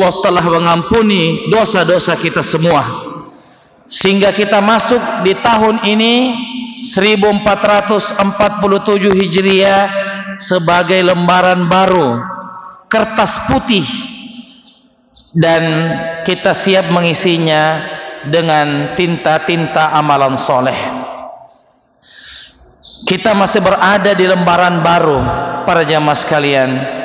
Allah telah mengampuni dosa-dosa kita semua, sehingga kita masuk di tahun ini 1447 Hijriah sebagai lembaran baru, kertas putih, dan kita siap mengisinya dengan tinta-tinta amalan soleh. Kita masih berada di lembaran baru, para jamaah sekalian.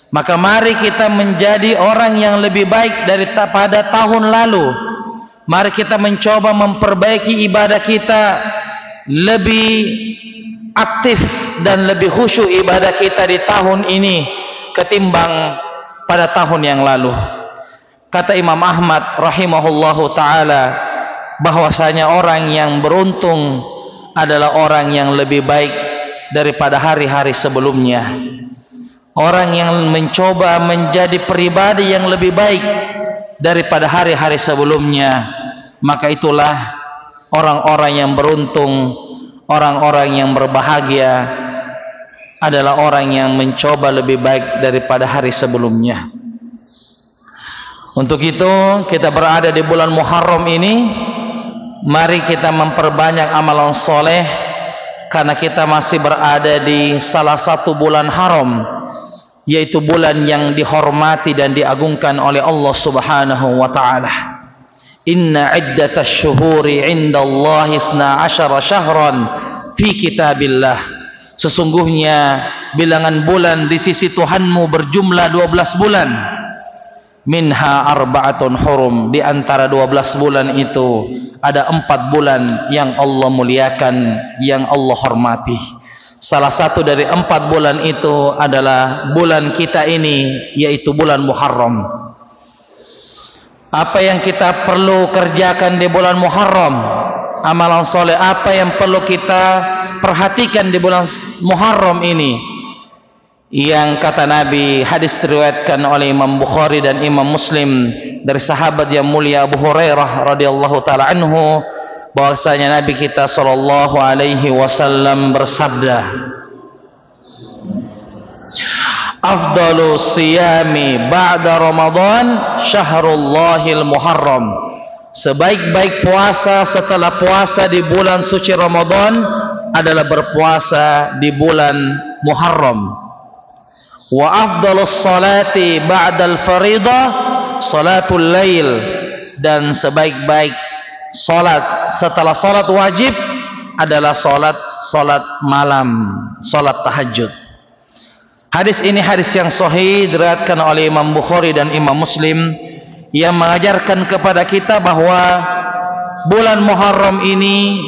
Maka mari kita menjadi orang yang lebih baik daripada tahun lalu. Mari kita mencoba memperbaiki ibadah kita, lebih aktif dan lebih khusyuk ibadah kita di tahun ini ketimbang pada tahun yang lalu. Kata Imam Ahmad rahimahullahu ta'ala, bahwasanya orang yang beruntung adalah orang yang lebih baik daripada hari-hari sebelumnya. Orang yang mencoba menjadi pribadi yang lebih baik daripada hari-hari sebelumnya, maka itulah orang-orang yang beruntung, orang-orang yang berbahagia adalah orang yang mencoba lebih baik daripada hari sebelumnya. Untuk itu kita berada di bulan Muharram ini, mari kita memperbanyak amalan soleh, karena kita masih berada di salah satu bulan haram, yaitu bulan yang dihormati dan diagungkan oleh Allah Subhanahu wa ta'ala. Inna iddatash syuhuri indallahi 12 syahran fi kitabillah. Sesungguhnya bilangan bulan di sisi Tuhanmu berjumlah 12 bulan. Minha arba'atun hurum. Di antara 12 bulan itu ada 4 bulan yang Allah muliakan, yang Allah hormati. Salah satu dari 4 bulan itu adalah bulan kita ini, yaitu bulan Muharram. Apa yang kita perlu kerjakan di bulan Muharram? Amalan soleh apa yang perlu kita perhatikan di bulan Muharram ini? Yang kata Nabi, hadis diriwayatkan oleh Imam Bukhari dan Imam Muslim dari sahabat yang mulia Abu Hurairah radhiyallahu taala anhu, bahwasanya Nabi kita sallallahu alaihi wasallam bersabda, afdalu siyami ba'da Ramadan syahrullahil Muharram. Sebaik-baik puasa setelah puasa di bulan suci Ramadan adalah berpuasa di bulan Muharram. Wa afdalus salati ba'dal faridah salatul lail. Dan sebaik-baik salat setelah salat wajib adalah salat malam, salat tahajud. Hadis ini hadis yang sahih diriwayatkan oleh Imam Bukhari dan Imam Muslim, yang mengajarkan kepada kita bahwa bulan Muharram ini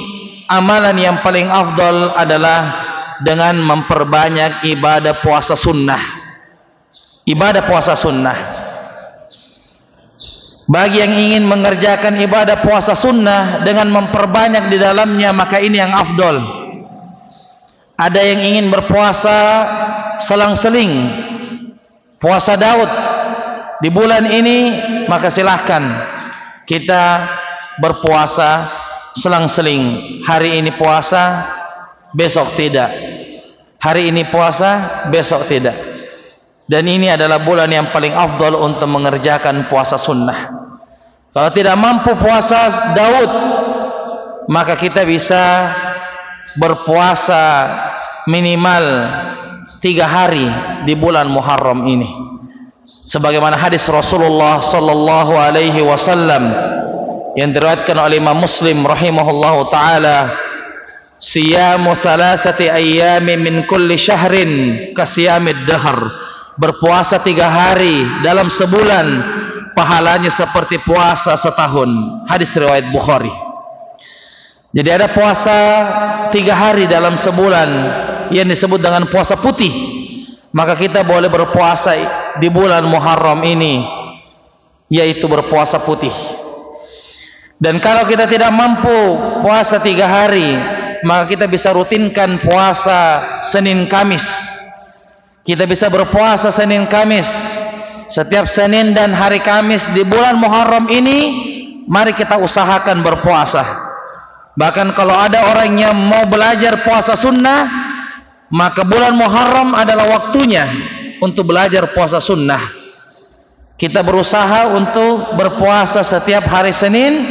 amalan yang paling afdal adalah dengan memperbanyak ibadah puasa sunnah. Ibadah puasa sunnah. Bagi yang ingin mengerjakan ibadah puasa sunnah dengan memperbanyak di dalamnya, maka ini yang afdol. Ada yang ingin berpuasa selang-seling, puasa Daud di bulan ini, maka silahkan kita berpuasa selang-seling. Hari ini puasa, besok tidak. Hari ini puasa, besok tidak. Dan ini adalah bulan yang paling afdal untuk mengerjakan puasa sunnah. Kalau tidak mampu puasa Daud, maka kita bisa berpuasa minimal 3 hari di bulan Muharram ini. Sebagaimana hadis Rasulullah sallallahu alaihi wasallam yang diriwayatkan oleh Imam Muslim rahimahullahu taala, siyamu 3 ayyamin min kulli syahrin kasiyamid dahr. Berpuasa 3 hari dalam sebulan pahalanya seperti puasa setahun. Hadis riwayat Bukhari. Jadi ada puasa 3 hari dalam sebulan yang disebut dengan puasa putih. Maka kita boleh berpuasa di bulan Muharram ini, yaitu berpuasa putih. Dan kalau kita tidak mampu puasa 3 hari, maka kita bisa rutinkan puasa Senin Kamis. Kita bisa berpuasa Senin Kamis. Setiap Senin dan hari Kamis di bulan Muharram ini, mari kita usahakan berpuasa. Bahkan kalau ada orang yang mau belajar puasa sunnah, maka bulan Muharram adalah waktunya untuk belajar puasa sunnah. kita berusaha untuk berpuasa setiap hari Senin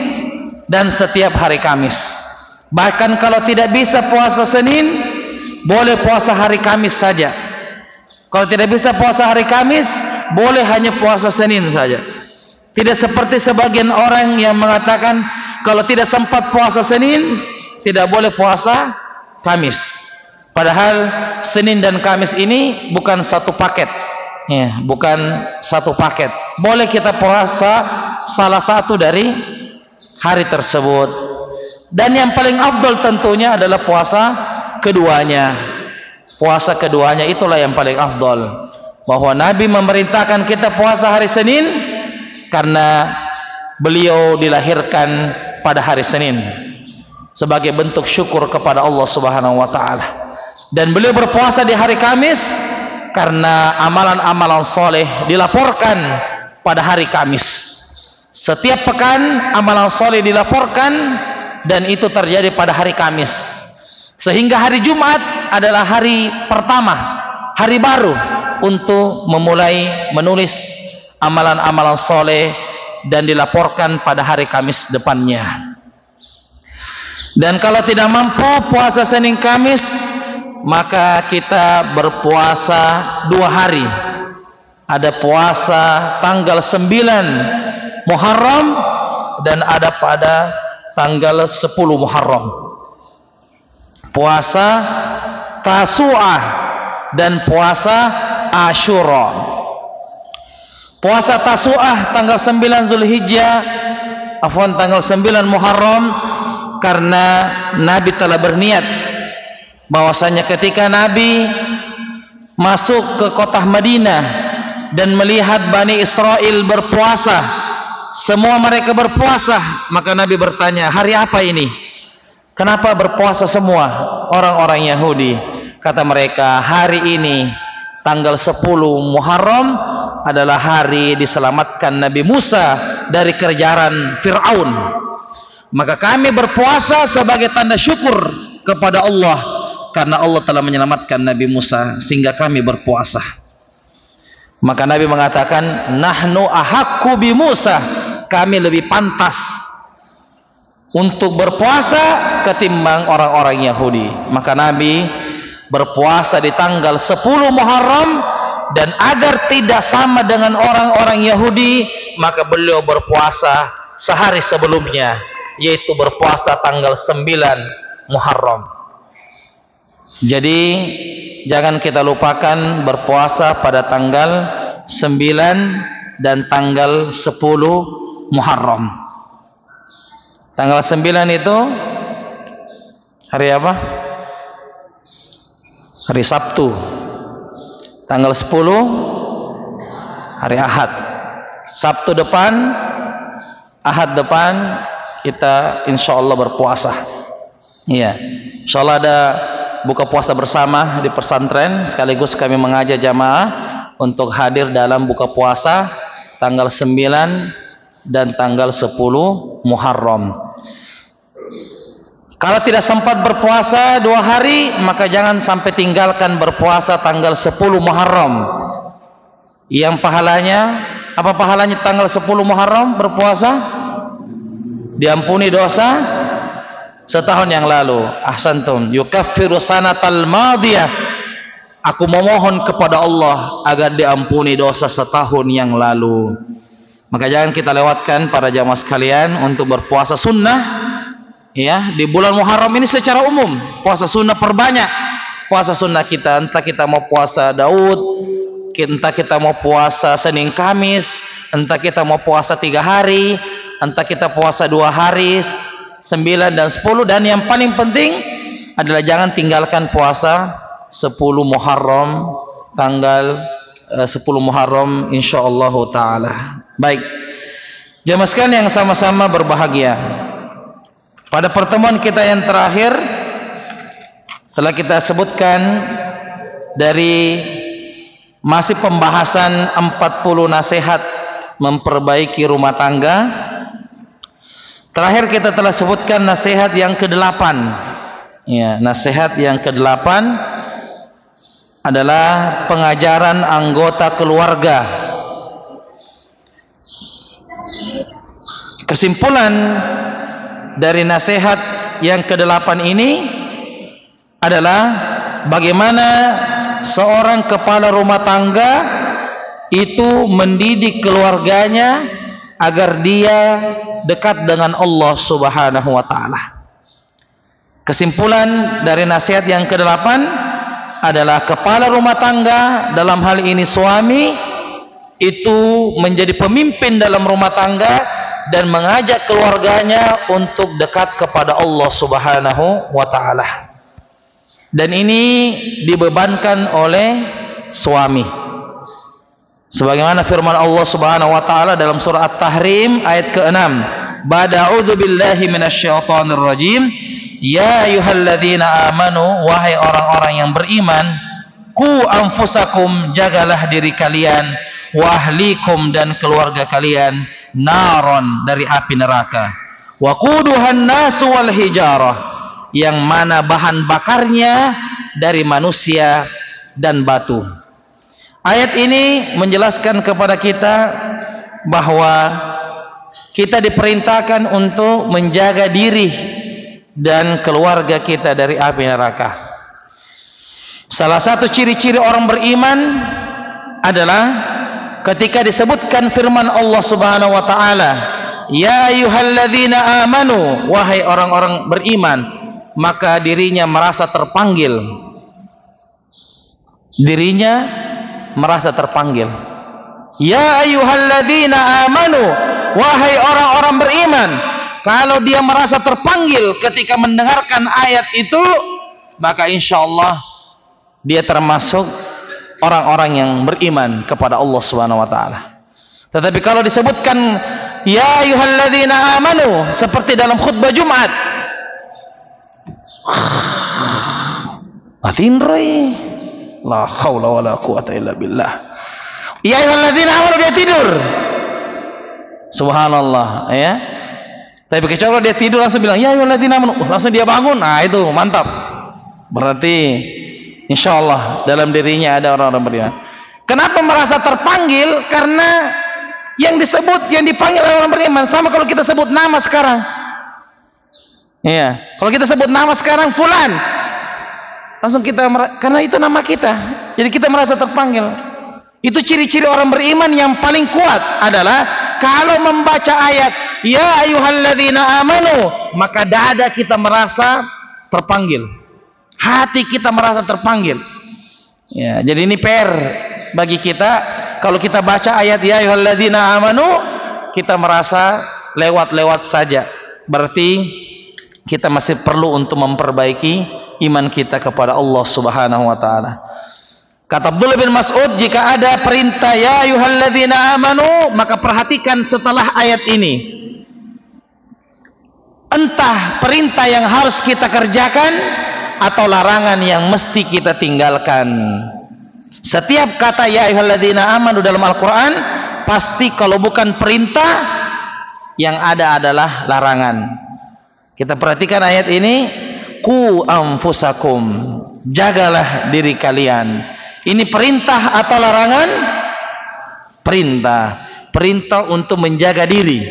dan setiap hari Kamis. Bahkan kalau tidak bisa puasa Senin, boleh puasa hari Kamis saja. Kalau tidak bisa puasa hari Kamis, boleh hanya puasa Senin saja. Tidak seperti sebagian orang yang mengatakan kalau tidak sempat puasa Senin, tidak boleh puasa Kamis. Padahal Senin dan Kamis ini bukan satu paket. Ya, bukan satu paket. Boleh kita puasa salah satu dari hari tersebut. Dan yang paling afdal tentunya adalah puasa keduanya. Puasa keduanya itulah yang paling afdal. Bahwa Nabi memerintahkan kita puasa hari Senin karena beliau dilahirkan pada hari Senin sebagai bentuk syukur kepada Allah Subhanahu wa taala. Dan beliau berpuasa di hari Kamis karena amalan-amalan soleh dilaporkan pada hari Kamis. Setiap pekan amalan soleh dilaporkan dan itu terjadi pada hari Kamis. Sehingga hari Jumat adalah hari pertama, hari baru untuk memulai menulis amalan-amalan soleh dan dilaporkan pada hari Kamis depannya. Dan kalau tidak mampu puasa Senin Kamis, maka kita berpuasa 2 hari. Ada puasa tanggal 9 Muharram dan ada pada tanggal 10 Muharram. Puasa Tasu'ah dan puasa Asyura. Puasa Tasu'ah tanggal 9 Zulhijjah, tanggal 9 Muharram, karena Nabi telah berniat bahwasanya ketika Nabi masuk ke kota Madinah dan melihat Bani Israel berpuasa, semua mereka berpuasa, maka Nabi bertanya, hari apa ini? Kenapa berpuasa semua orang-orang Yahudi? Kata mereka, hari ini tanggal 10 Muharram adalah hari diselamatkan Nabi Musa dari kejaran Fir'aun. Maka kami berpuasa sebagai tanda syukur kepada Allah karena Allah telah menyelamatkan Nabi Musa, sehingga kami berpuasa. Maka Nabi mengatakan, nahnu ahaqqu bi Musa, kami lebih pantas untuk berpuasa ketimbang orang-orang Yahudi. Maka Nabi berpuasa di tanggal 10 Muharram, dan agar tidak sama dengan orang-orang Yahudi, maka beliau berpuasa sehari sebelumnya, yaitu berpuasa tanggal 9 Muharram. Jadi jangan kita lupakan berpuasa pada tanggal 9 dan tanggal 10 Muharram. Tanggal 9 itu hari apa? Hari Sabtu. Tanggal 10 hari Ahad. Sabtu depan, Ahad depan kita insya Allah berpuasa. Iya, insya Allah ada buka puasa bersama di pesantren, sekaligus kami mengajak jamaah untuk hadir dalam buka puasa tanggal 9 dan tanggal 10 Muharram. Kalau tidak sempat berpuasa 2 hari, maka jangan sampai tinggalkan berpuasa tanggal 10 Muharram. Yang pahalanya, apa pahalanya tanggal 10 Muharram berpuasa? Diampuni dosa setahun yang lalu. Ahsantum, yukaffiru sanatal madiyah. Aku memohon kepada Allah agar diampuni dosa setahun yang lalu. Maka jangan kita lewatkan para jamaah sekalian untuk berpuasa sunnah. Ya, di bulan Muharram ini secara umum puasa sunnah perbanyak. Puasa sunnah kita, entah kita mau puasa Daud, entah kita mau puasa Senin Kamis, entah kita mau puasa 3 hari, entah kita puasa 2 hari, 9 dan 10. Dan yang paling penting adalah jangan tinggalkan puasa 10 Muharram, tanggal 10 Muharram insyaallah taala. Baik, jamaah sekalian yang sama-sama berbahagia, pada pertemuan kita yang terakhir telah kita sebutkan dari masih pembahasan 40 nasihat memperbaiki rumah tangga. Terakhir kita telah sebutkan nasihat yang ke-8. Ya, nasihat yang ke-8 adalah pengajaran anggota keluarga Kesimpulan dari nasihat yang ke-8 ini adalah bagaimana seorang kepala rumah tangga itu mendidik keluarganya agar dia dekat dengan Allah Subhanahu wa ta'ala. Kesimpulan dari nasihat yang ke-8 adalah kepala rumah tangga, dalam hal ini suami, itu menjadi pemimpin dalam rumah tangga dan mengajak keluarganya untuk dekat kepada Allah Subhanahu wa ta'ala. Dan ini dibebankan oleh suami, sebagaimana firman Allah Subhanahu wa ta'ala dalam surah At-Tahrim ayat ke-6, ba'da a'udzu billahi minasyaitonir rajim, ya ayyuhalladzina amanu, wahai orang-orang yang beriman, qu anfusakum, jagalah diri kalian, wa ahlikum, dan keluarga kalian, naron, dari api neraka, wa quduhan nasu wal hijarah, yang mana bahan bakarnya dari manusia dan batu. Ayat ini menjelaskan kepada kita bahwa kita diperintahkan untuk menjaga diri dan keluarga kita dari api neraka. Salah satu ciri-ciri orang beriman adalah ketika disebutkan firman Allah Subhanahu wa ta'ala, ya ayyuhalladzina amanu, wahai orang-orang beriman, maka dirinya merasa terpanggil. Dirinya merasa terpanggil. Ya ayyuhalladzina amanu, wahai orang-orang beriman. Kalau dia merasa terpanggil ketika mendengarkan ayat itu, maka insyaallah dia termasuk orang-orang yang beriman kepada Allah Subhanahu wa ta'ala. Tetapi kalau disebutkan ya ayyuhalladzina amanu seperti dalam khutbah Jumat, atinroi, la haula wala quwata illa billah, ya ayyuhalladzina amanu, dia tidur, subhanallah, ya. Tapi kecuali dia tidur langsung bilang ya ayyuhalladzina amanu, langsung dia bangun, nah itu mantap, berarti insyaallah dalam dirinya ada orang-orang beriman. Kenapa merasa terpanggil? Karena yang disebut, yang dipanggil orang beriman. Sama kalau kita sebut nama sekarang, iya, kalau kita sebut nama sekarang fulan, langsung kita, karena itu nama kita, jadi kita merasa terpanggil. Itu ciri-ciri orang beriman yang paling kuat adalah kalau membaca ayat ya ayyuhalladzina amanu, maka dada kita merasa terpanggil, hati kita merasa terpanggil. Ya, jadi ini PR bagi kita. Kalau kita baca ayat ya ayyuhalladzina amanu, kita merasa lewat-lewat saja, berarti kita masih perlu untuk memperbaiki iman kita kepada Allah Subhanahu wa ta'ala. Kata Abdullah bin Mas'ud, jika ada perintah ya ayyuhalladzina amanu, maka perhatikan setelah ayat ini, entah perintah yang harus kita kerjakan atau larangan yang mesti kita tinggalkan. Setiap kata ya ayyuhalladzina amanu dalam Al-Quran, pasti kalau bukan perintah, yang ada adalah larangan. Kita perhatikan ayat ini, qu anfusakum, jagalah diri kalian. Ini perintah atau larangan? Perintah. Perintah untuk menjaga diri.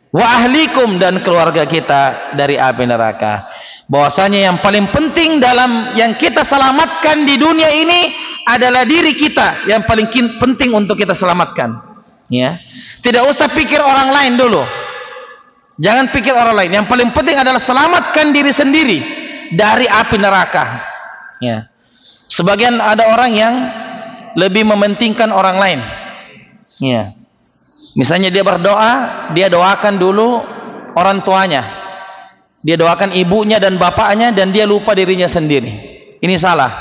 Wa ahlikum, dan keluarga kita dari api neraka. Bahwasanya yang paling penting dalam yang kita selamatkan di dunia ini adalah diri kita, yang paling penting untuk kita selamatkan. Ya. Tidak usah pikir orang lain dulu. Jangan pikir orang lain. Yang paling penting adalah selamatkan diri sendiri dari api neraka. Ya. Sebagian ada orang yang lebih mementingkan orang lain. Ya. Misalnya dia berdoa, dia doakan dulu orang tuanya, dia doakan ibunya dan bapaknya, dan dia lupa dirinya sendiri. Ini salah.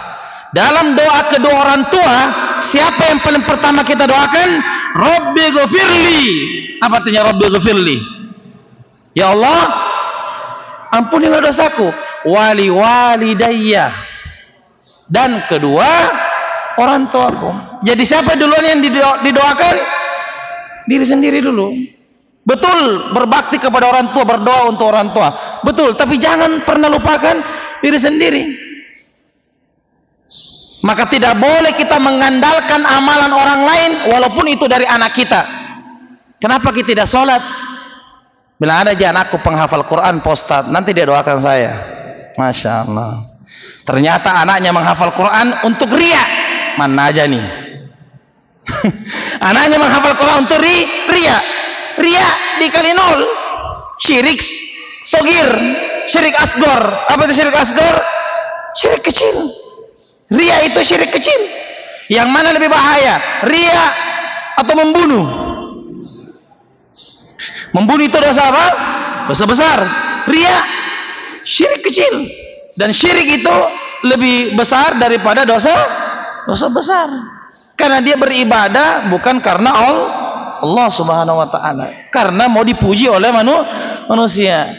Dalam doa kedua orang tua, siapa yang paling pertama kita doakan? Rabbi ghafirli. Apa artinya Rabbi ghafirli? Ya Allah, ampunilah dosaku. Wali walidayya, dan kedua orang tuaku. Jadi siapa duluan yang didoakan? Diri sendiri dulu. Betul, berbakti kepada orang tua, berdoa untuk orang tua, betul, tapi jangan pernah lupakan diri sendiri. Maka tidak boleh kita mengandalkan amalan orang lain, walaupun itu dari anak kita. Kenapa kita tidak sholat? Bilang, ada aja anakku penghafal Quran Pak Ustadz, nanti dia doakan saya. Masya Allah. Ternyata anaknya menghafal Quran untuk ria. Mana aja nih. Anaknya menghafal Quran untuk ria. Ria dikali 0. Syirik sogir, syirik asgor. Apa itu syirik asgor? Syirik kecil. Ria itu syirik kecil. Yang mana lebih bahaya? Ria atau membunuh? Membunuh itu dosa apa? Dosa besar. Ria syirik kecil. Dan syirik itu lebih besar daripada dosa besar. Karena dia beribadah bukan karena Allah Subhanahu wa taala, karena mau dipuji oleh manusia.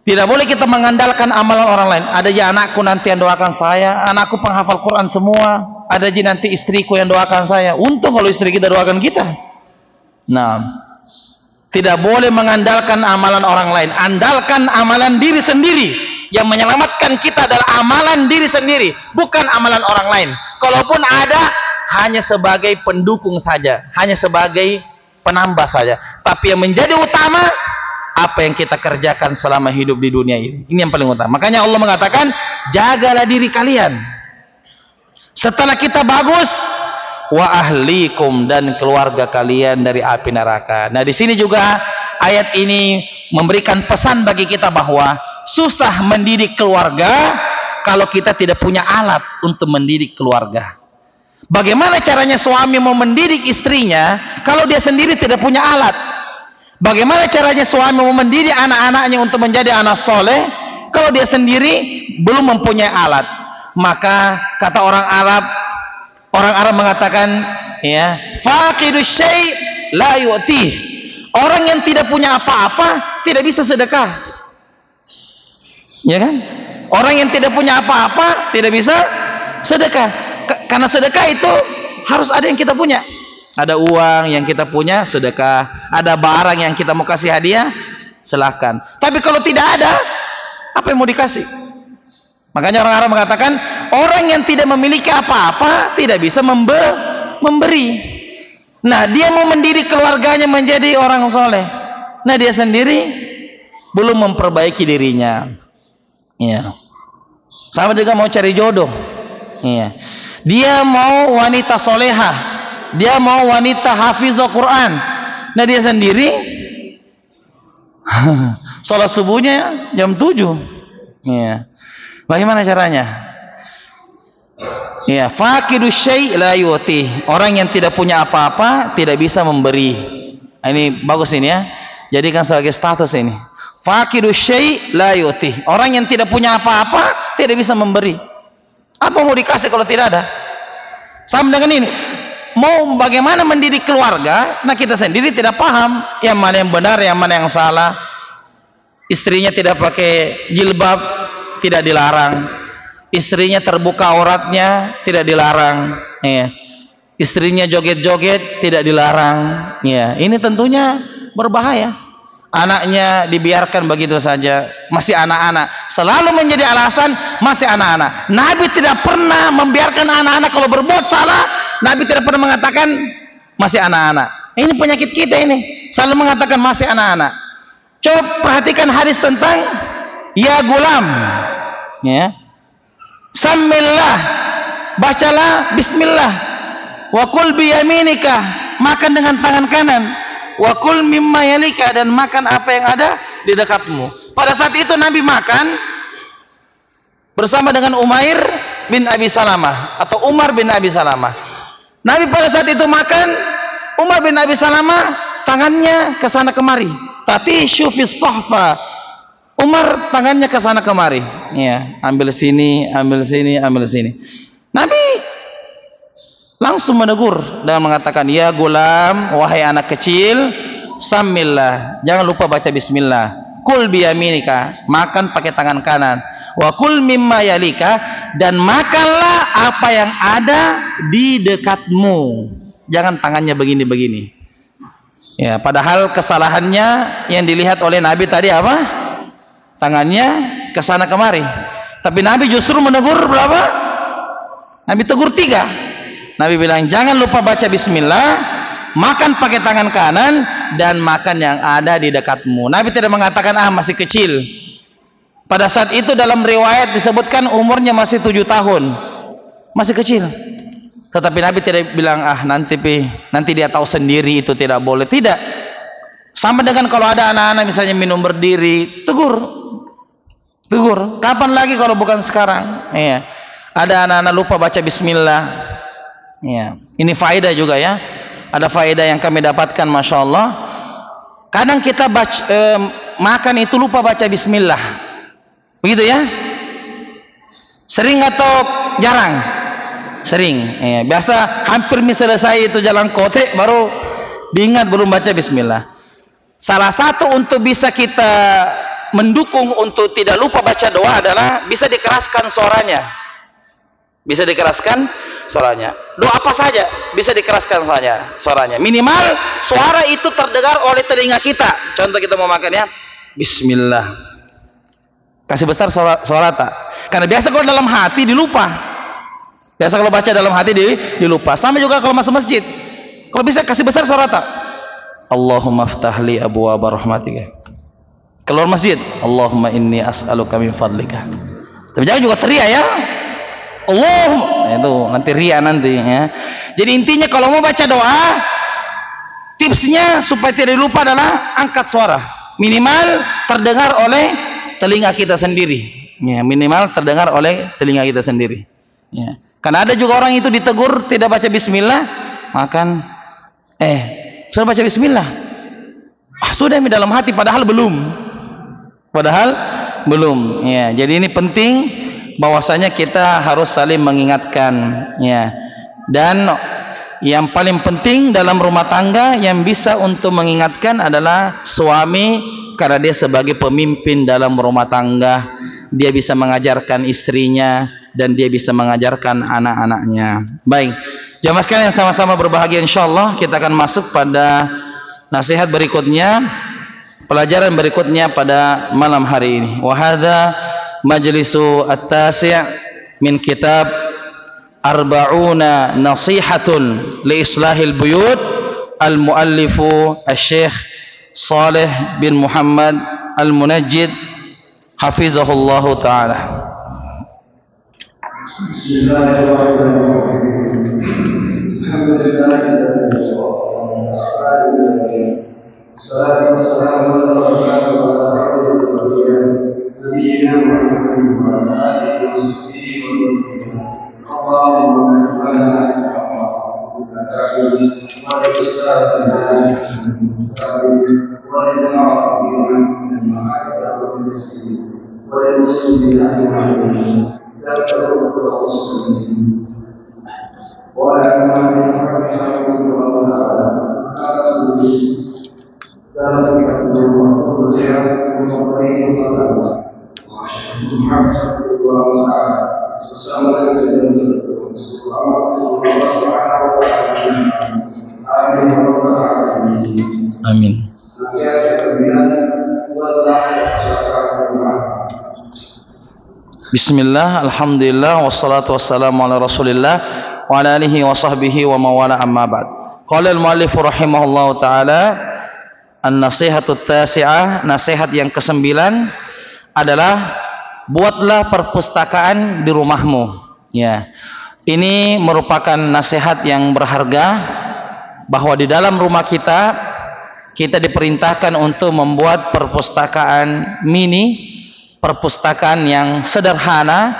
Tidak boleh kita mengandalkan amalan orang lain. Ada aja anakku nanti yang doakan saya, anakku penghafal Quran semua. Ada aja nanti istriku yang doakan saya. Untung kalau istri kita doakan kita. Nah, tidak boleh mengandalkan amalan orang lain. Andalkan amalan diri sendiri. Yang menyelamatkan kita adalah amalan diri sendiri, bukan amalan orang lain. Kalaupun ada, hanya sebagai pendukung saja, hanya sebagai penambah saja. Tapi yang menjadi utama, apa yang kita kerjakan selama hidup di dunia ini. Ini yang paling utama. Makanya Allah mengatakan, jagalah diri kalian. Setelah kita bagus, wa ahlikum, dan keluarga kalian dari api neraka. Nah, di sini juga ayat ini memberikan pesan bagi kita bahwa susah mendidik keluarga kalau kita tidak punya alat untuk mendidik keluarga. Bagaimana caranya suami mau mendidik istrinya kalau dia sendiri tidak punya alat? Bagaimana caranya suami mau mendidik anak-anaknya untuk menjadi anak soleh kalau dia sendiri belum mempunyai alat? Maka kata orang Arab mengatakan, ya, faqidus syai' la yu'tih. Orang yang tidak punya apa-apa tidak bisa sedekah. Ya kan? Orang yang tidak punya apa-apa tidak bisa sedekah. Karena sedekah itu harus ada yang kita punya. Ada uang yang kita punya, sedekah. Ada barang yang kita mau kasih hadiah, silakan. Tapi kalau tidak ada, apa yang mau dikasih? Makanya orang Arab mengatakan, orang yang tidak memiliki apa-apa tidak bisa memberi. Nah, dia mau mendidik keluarganya menjadi orang soleh. Nah, dia sendiri belum memperbaiki dirinya. Ya. Sama juga mau cari jodoh. Ya. Dia mau wanita solehah, dia mau wanita hafizah Quran. Nah, dia sendiri sholat subuhnya jam 7. Ya. Bagaimana caranya? Ya, faqidus syai' la yu'ti. Orang yang tidak punya apa-apa tidak bisa memberi. Ini bagus ini ya. Jadikan sebagai status ini. Faqidus syai' la yu'ti. Orang yang tidak punya apa-apa tidak bisa memberi. Apa mau dikasih kalau tidak ada? Sama dengan ini. Mau bagaimana mendidik keluarga? Nah, kita sendiri tidak paham yang mana yang benar, yang mana yang salah. Istrinya tidak pakai jilbab, tidak dilarang. Istrinya terbuka auratnya, tidak dilarang. Ya. Istrinya joget-joget, tidak dilarang. Ya. Ini tentunya berbahaya. Anaknya dibiarkan begitu saja, masih anak-anak. Selalu menjadi alasan masih anak-anak. Nabi tidak pernah membiarkan anak-anak kalau berbuat salah. Nabi tidak pernah mengatakan masih anak-anak. Ini penyakit kita ini, selalu mengatakan masih anak-anak. Coba perhatikan hadis tentang ya gulam, ya, samillah, bacalah bismillah, wa kul biyaminika, makan dengan tangan kanan, wa kul mimma yalika, dan makan apa yang ada di dekatmu. Pada saat itu Nabi makan bersama dengan Umair bin Abi Salamah atau Umar bin Abi Salamah. Nabi pada saat itu makan, Umar bin Abi Salamah tangannya ke sana kemari. Tapi syufis sahfa, Umar tangannya ke sana kemari. Ya, ambil sini, ambil sini, ambil sini. Nabi langsung menegur dan mengatakan, ya gulam, wahai anak kecil, samillah, jangan lupa baca bismillah. Kul biyaminika, makan pakai tangan kanan. Wa kul mimma yalika, dan makanlah apa yang ada di dekatmu. Jangan tangannya begini-begini. Ya, padahal kesalahannya yang dilihat oleh Nabi tadi apa? Tangannya ke sana kemari. Tapi Nabi justru menegur berapa? Nabi tegur 3. Nabi bilang, jangan lupa baca bismillah, makan pakai tangan kanan, dan makan yang ada di dekatmu. Nabi tidak mengatakan masih kecil. Pada saat itu dalam riwayat disebutkan umurnya masih 7 tahun, masih kecil. Tetapi Nabi tidak bilang nanti dia tahu sendiri, itu tidak boleh. Tidak. Sama dengan kalau ada anak-anak misalnya minum berdiri, tegur. Kapan lagi kalau bukan sekarang? Iya. Ada anak-anak lupa baca bismillah. Iya. Ini faedah juga ya. Ada faedah yang kami dapatkan, masya Allah. Kadang kita makan itu lupa baca bismillah. Begitu ya? Sering atau jarang? Sering. Iya. Biasa hampir selesai itu jalan kote baru diingat belum baca bismillah. Salah satu untuk bisa kita mendukung untuk tidak lupa baca doa adalah bisa dikeraskan suaranya. Bisa dikeraskan suaranya. Doa apa saja bisa dikeraskan suaranya. Minimal suara itu terdengar oleh telinga kita. Contoh kita mau makan ya, bismillah. Kasih besar suara tak? Karena biasa kalau dalam hati dilupa. Biasa kalau baca dalam hati dilupa. Sama juga kalau masuk masjid. Kalau bisa kasih besar suara tak? Allahumma ftahli abwaaba rahmatika. Keluar masjid, Allahumma inni as'aluka min fadlika. Tapi jangan juga teriak ya. Allahumma, itu nanti riak nanti ya. Jadi intinya kalau mau baca doa, tipsnya supaya tidak lupa adalah angkat suara. Minimal terdengar oleh telinga kita sendiri. Ya, minimal terdengar oleh telinga kita sendiri. Ya. Karena ada juga orang itu ditegur tidak baca bismillah, makan sudah baca bismillah. Sudah dalam hati padahal belum. Ya, jadi ini penting bahwasanya kita harus saling mengingatkan ya. Dan yang paling penting dalam rumah tangga yang bisa untuk mengingatkan adalah suami, karena dia sebagai pemimpin dalam rumah tangga, dia bisa mengajarkan istrinya dan dia bisa mengajarkan anak-anaknya. Baik, jamaah sekalian yang sama-sama berbahagia, insyaallah kita akan masuk pada nasihat berikutnya, pelajaran berikutnya pada malam hari ini. Wa hadza majlisu at-tasi' min kitab Arba'una Nasihatun li Islahil Buyut, al-muallifu Asy-Syaikh Shalih bin Muhammad Al-Munajjid hafizahullahu taala. Bismillahirrahmanirrahim. Salatu wassalamu ala rasulillah nabiyina Muhammadin wa ala alihi wa sahbihi wa sallam. Allahumma rabbana wa la tusalli Amin. Bismillah, alhamdulillah, wassalatu wassalamu ala rasulillah wa ala alihi wa sahbihi wa mawala amma ba'd. Qala al-muallif rahimahullahu ta'ala, an-nasihatut tasi'ah, nasihat yang ke-9 adalah buatlah perpustakaan di rumahmu. Ya. Ini merupakan nasihat yang berharga bahwa di dalam rumah kita diperintahkan untuk membuat perpustakaan mini, perpustakaan yang sederhana,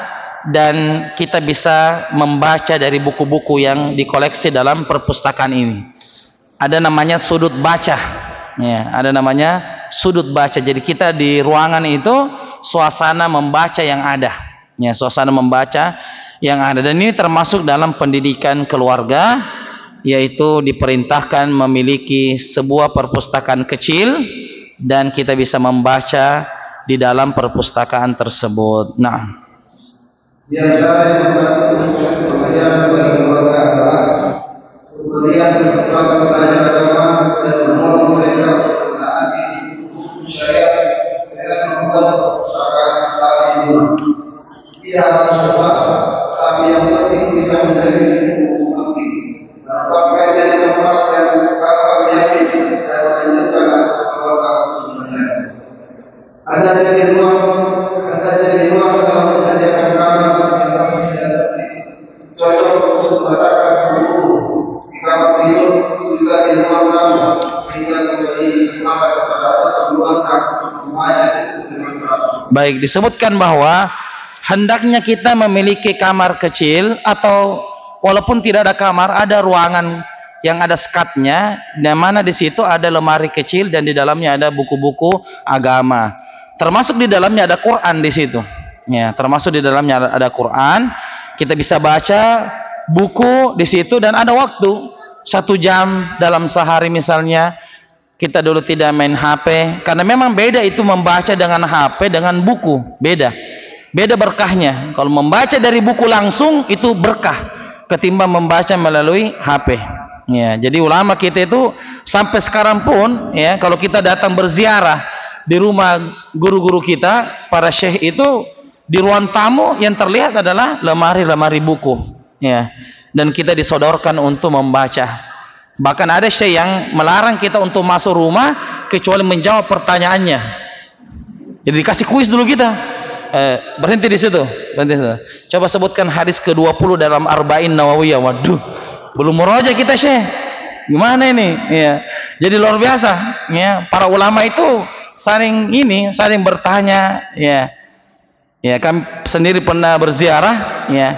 dan kita bisa membaca dari buku-buku yang dikoleksi dalam perpustakaan ini. Ada namanya sudut baca. Ya, ada namanya sudut baca. Jadi kita di ruangan itu suasana membaca yang ada. Ya, suasana membaca yang ada. Dan ini termasuk dalam pendidikan keluarga, yaitu diperintahkan memiliki sebuah perpustakaan kecil dan kita bisa membaca di dalam perpustakaan tersebut. Nah, di antara yang membantu pelajaran bagi keluarga adalah pemberian kesempatan belajar agama dan menolong mereka menaati hukum syariat dengan membuat perpustakaan secara di rumah. Tidak harus besar, tapi yang penting bisa menjadi buku penting. Menempatkannya di tempat yang kakak yakin dan membatalkan wudhu di kamar tidur juga di ruang tamu sehingga menjadi kesempatan kepada anggota keluarga semuanya dengan teratur. Baik, disebutkan bahwa hendaknya kita memiliki kamar kecil atau walaupun tidak ada kamar, ada ruangan yang ada sekatnya, di mana di situ ada lemari kecil dan di dalamnya ada buku-buku agama. Termasuk di dalamnya ada Quran di situ. Ya, termasuk di dalamnya ada Quran. Kita bisa baca buku di situ dan ada waktu 1 jam dalam sehari misalnya. Kita dulu tidak main HP karena memang beda itu membaca dengan HP dengan buku, beda berkahnya. Kalau membaca dari buku langsung itu berkah ketimbang membaca melalui HP. Ya, jadi ulama kita itu sampai sekarang pun ya, kalau kita datang berziarah di rumah guru-guru kita, para syekh itu di ruang tamu yang terlihat adalah lemari-lemari buku ya, dan kita disodorkan untuk membaca. Bahkan ada syekh yang melarang kita untuk masuk rumah kecuali menjawab pertanyaannya. Jadi dikasih kuis dulu kita. Berhenti di situ. Coba sebutkan hadis ke-20 dalam Arba'in Nawawiyah. Waduh, belum murojaah kita syekh. Gimana ini? Ya. Jadi luar biasa. Ya, para ulama itu saling bertanya. Ya, kami sendiri pernah berziarah. Ya,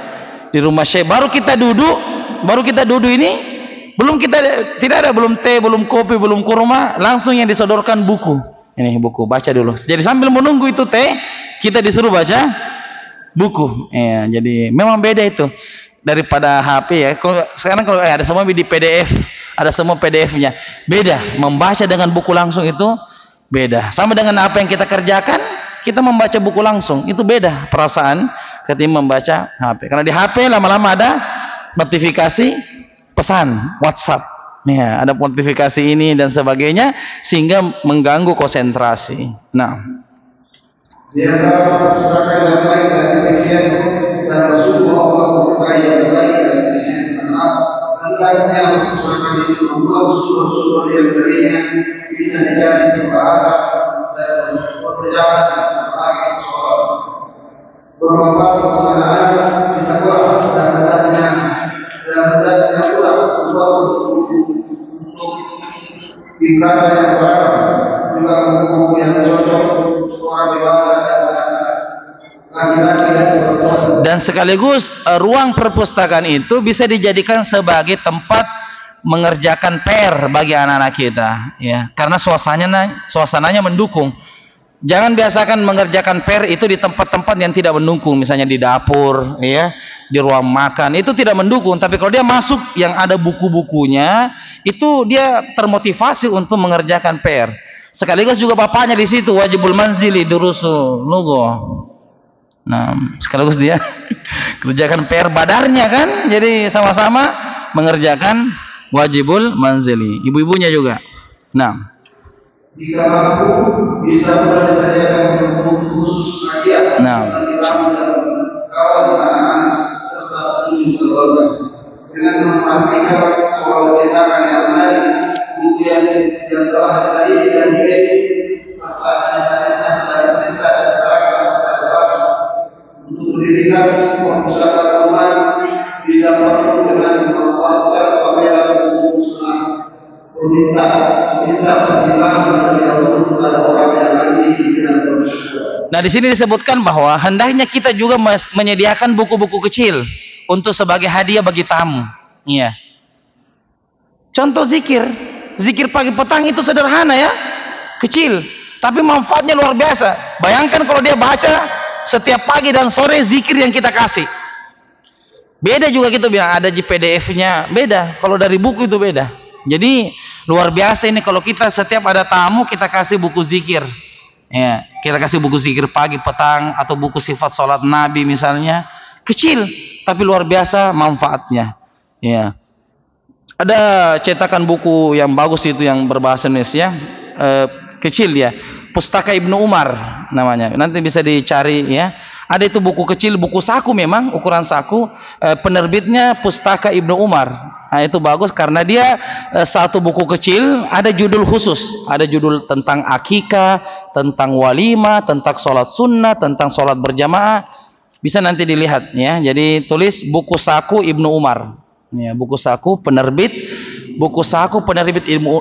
di rumah syekh. Baru kita duduk ini. Tidak ada belum teh, belum kopi, belum kurma, langsung yang disodorkan buku. Ini buku, baca dulu. Jadi sambil menunggu itu teh, kita disuruh baca buku. Ya, jadi memang beda itu daripada HP ya. Sekarang kalau ada semua di PDF, ada semua PDF-nya. Beda, membaca dengan buku langsung itu beda. Sama dengan apa yang kita kerjakan, kita membaca buku langsung, itu beda perasaan ketika membaca HP. Karena di HP lama-lama ada notifikasi pesan WhatsApp, ya, ada notifikasi ini dan sebagainya sehingga mengganggu konsentrasi. Nah, di antara perpustakaan yang baik dan efisien dan Rasulullah Allah berkata yang baik dan efisien adalah hendaknya perpustakaan itu membuat sumber-sumber yang darinya bisa dicari pembahasan dan berjalan berbagai persoalan bermanfaat untuk anak-anak di sekolah dan hendaknya pula membuat untuk pikiran yang beragam juga buku-buku yang cocok untuk orang dewasa dan laki-laki dan perempuan. Dan sekaligus ruang perpustakaan itu bisa dijadikan sebagai tempat mengerjakan PR bagi anak-anak kita, ya, karena suasananya mendukung. Jangan biasakan mengerjakan PR itu di tempat-tempat yang tidak mendukung, misalnya di dapur, ya, di ruang makan, itu tidak mendukung. Tapi kalau dia masuk yang ada buku-bukunya, itu dia termotivasi untuk mengerjakan PR. Sekaligus juga bapaknya di situ wajibul manzili durusu lugo. Nah, sekaligus dia kerjakan PR badarnya kan, jadi sama-sama mengerjakan wajibul manzili. Ibu-ibunya juga. Nah, jika mampu bisa pula disediakan buku khusus kajian bagi tamu dan kawan anak-anak serta petunjuk keluarga dengan memperhatikan soal cetakan yang menarik, buku yang telah diteliti dan diedit serta hadis-hadisnya telah diperiksa dan diterangkan secara dewasa untuk pendidikan perpustakaan umat bila perlu dengan memanfaatkan pameran buku sunnah minta pertimbangan dari Allah kepada orang yang ahli dalam proses. Nah, di sini disebutkan bahwa hendaknya kita juga menyediakan buku-buku kecil untuk sebagai hadiah bagi tamu. Iya. Contoh zikir pagi petang itu sederhana ya, kecil, tapi manfaatnya luar biasa. Bayangkan kalau dia baca setiap pagi dan sore zikir yang kita kasih. Beda juga kita bilang ada di PDF-nya, beda. Kalau dari buku itu beda. Jadi luar biasa ini kalau kita setiap ada tamu kita kasih buku zikir. Ya, kita kasih buku zikir pagi, petang atau buku sifat sholat Nabi misalnya. Kecil tapi luar biasa manfaatnya. Ya. Ada cetakan buku yang bagus itu yang berbahasa Indonesia, kecil ya. Pustaka Ibnu Umar namanya. Nanti bisa dicari ya. Ada itu buku kecil, buku saku memang, ukuran saku, penerbitnya Pustaka Ibnu Umar. Nah, itu bagus karena dia satu buku kecil, ada judul khusus, ada judul tentang akikah, tentang walimah, tentang sholat sunnah, tentang sholat berjamaah. Bisa nanti dilihat ya. Jadi tulis buku saku Ibnu Umar. Ya, buku saku penerbit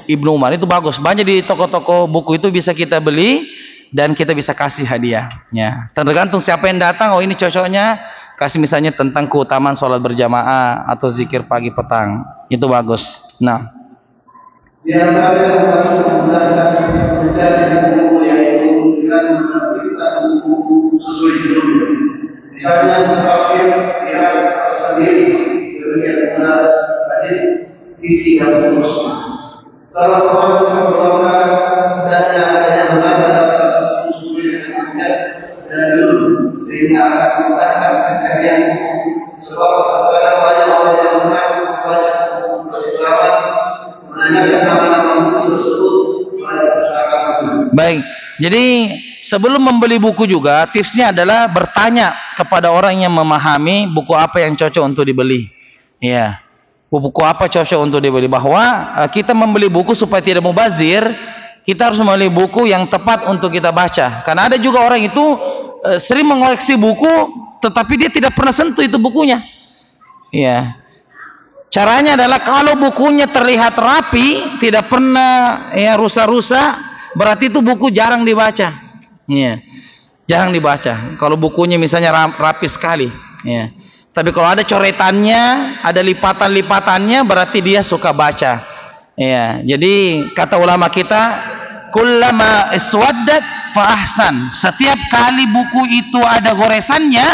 Ibnu Umar itu bagus. Banyak di toko-toko buku itu bisa kita beli dan kita bisa kasih hadiah. Ya, tergantung siapa yang datang. Oh, ini cocoknya kasih misalnya tentang keutamaan sholat berjamaah atau zikir pagi petang. Itu bagus. Nah, di antara yang paling memudahkan mencari buku yaitu dengan menerbitkan buku sesuai judulnya. Misalnya tafsir pihak sendiri, demikian pula hadis, fikih dan seterusnya. Salah satu yang merupakan dan yang berada dalam buku sesuai dengan ayat dan judul, sehingga akan memudahkan pencarian buku. Sebab terkadang banyak orang yang senang membaca buku berislaman, menanyakan nama-nama buku tersebut pada perpustakaan. Baik. Jadi sebelum membeli buku juga tipsnya adalah bertanya kepada orang yang memahami buku apa yang cocok untuk dibeli. Ya. Buku apa cocok untuk dibeli, bahwa kita membeli buku supaya tidak mubazir, kita harus membeli buku yang tepat untuk kita baca. Karena ada juga orang itu sering mengoleksi buku tetapi dia tidak pernah sentuh itu bukunya. Ya. Caranya adalah kalau bukunya terlihat rapi, tidak pernah ya rusak-rusak, berarti itu buku jarang dibaca. Ya. Jarang dibaca. Kalau bukunya misalnya rapi sekali, ya. Tapi kalau ada coretannya, ada lipatan-lipatannya, berarti dia suka baca. Ya, jadi kata ulama kita, kullama iswaddat fa ahsan. Setiap kali buku itu ada goresannya,